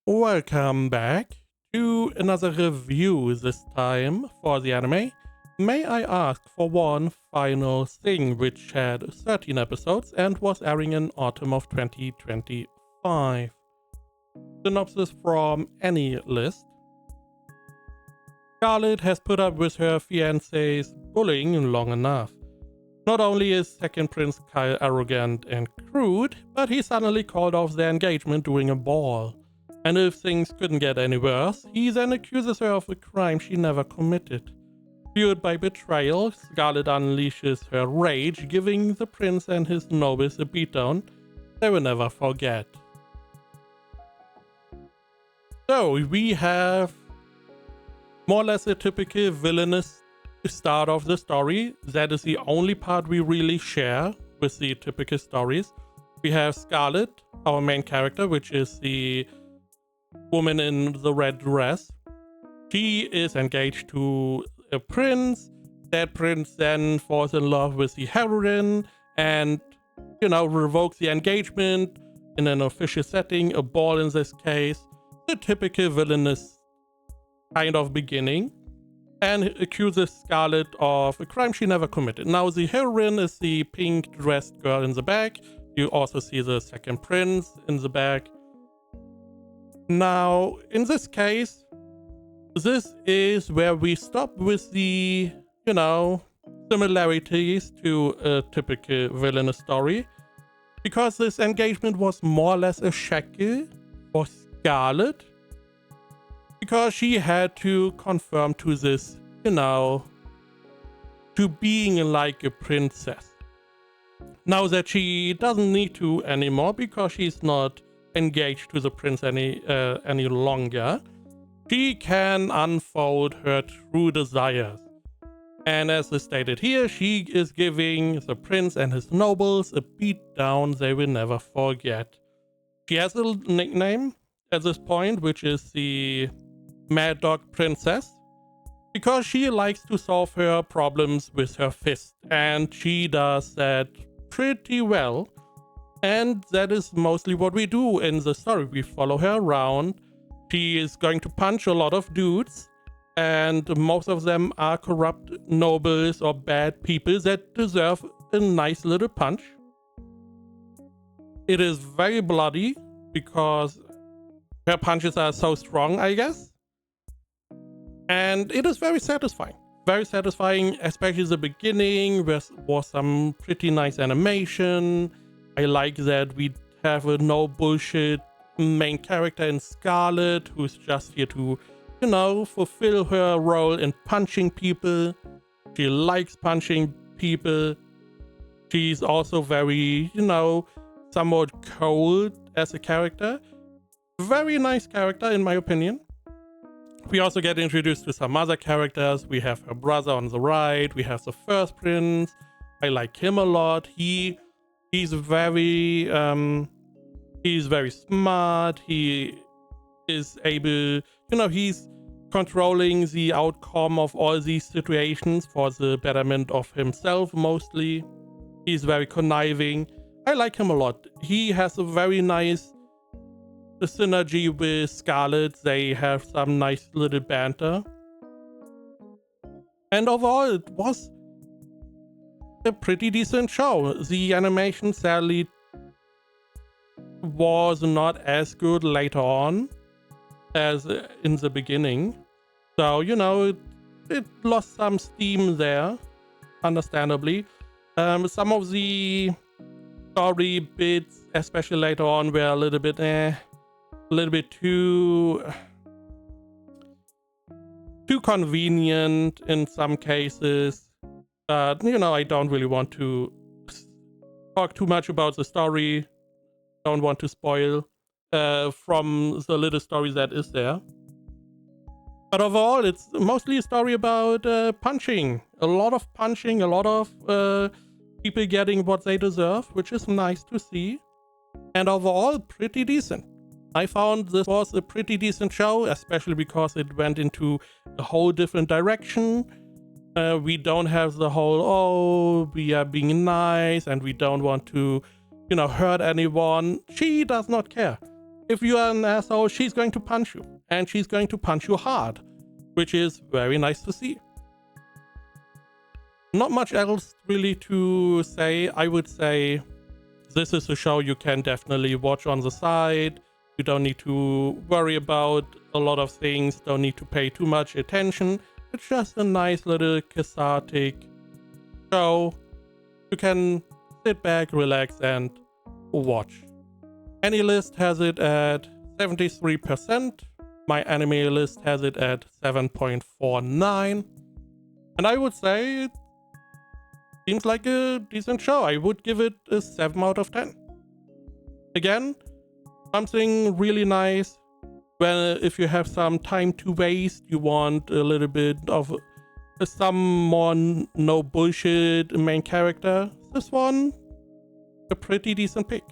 Welcome back to another review, this time for the anime. May I ask for one final thing, which had 13 episodes and was airing in autumn of 2025. Synopsis from any list. Scarlet has put up with her fiancé's bullying long enough. Not only is second Prince Kyle arrogant and crude, but he suddenly called off their engagement during a ball. And if things couldn't get any worse, he then accuses her of a crime she never committed. Fueled by betrayal, Scarlet unleashes her rage, giving the prince and his nobles a beatdown they will never forget. So we have more or less a typical villainous start of the story. That is the only part we really share with the typical stories. We have Scarlet, our main character, which is the woman in the red dress. She is engaged to a prince. That prince then falls in love with the heroine and, revokes the engagement in an official setting, a ball in this case. The typical villainous kind of beginning, and accuses Scarlet of a crime she never committed. Now the heroine is the pink dressed girl in the back. You also see the second prince in the back. Now, in this case, this is where we stop with the, similarities to a typical villainous story. Because this engagement was more or less a shackle for Scarlet. Because she had to conform to this, to being like a princess. Now that she doesn't need to anymore because she's not engaged to the prince any longer, she can unfold her true desires. And as is stated here, she is giving the prince and his nobles a beatdown they will never forget. She has a nickname at this point, which is the Mad Dog Princess, because she likes to solve her problems with her fist, and she does that pretty well. And that is mostly what we do in the story. We follow her around. She is going to punch a lot of dudes, and most of them are corrupt nobles or bad people that deserve a nice little punch. It is very bloody because her punches are so strong, I guess. And it is very satisfying. Very satisfying, especially the beginning, where was some pretty nice animation. I like that we have a no bullshit main character in Scarlet who's just here to, fulfill her role in punching people. She likes punching people. She's also very, somewhat cold as a character. Very nice character in my opinion. We also get introduced to some other characters. We have her brother on the right. We have the first prince. I like him a lot. He's very smart. He is able, he's controlling the outcome of all these situations for the betterment of himself mostly. He's very conniving. I like him a lot. He has a very nice synergy with Scarlet. They have some nice little banter. And overall, it was a pretty decent show. The animation sadly was not as good later on as in the beginning. So, it lost some steam there, understandably. Some of the story bits, especially later on, were a little bit too convenient in some cases. I don't really want to talk too much about the story. Don't want to spoil from the little story that is there. But overall, it's mostly a story about punching. A lot of punching, a lot of people getting what they deserve, which is nice to see. And overall, pretty decent. I found this was a pretty decent show, especially because it went into a whole different direction. We don't have the whole, we are being nice and we don't want to, hurt anyone. She does not care. if you are an asshole, she's going to punch you. And she's going to punch you hard, which is very nice to see. Not much else really to say. I would say this is a show you can definitely watch on the side. You don't need to worry about a lot of things, don't need to pay too much attention. It's just a nice little cathartic show. You can sit back, relax, and watch. AniList has it at 73%. My anime list has it at 7.49. And I would say it seems like a decent show. I would give it a 7 out of 10. Again, something really nice. Well, if you have some time to waste, you want a little bit of some more no bullshit main character, this one, a pretty decent pick.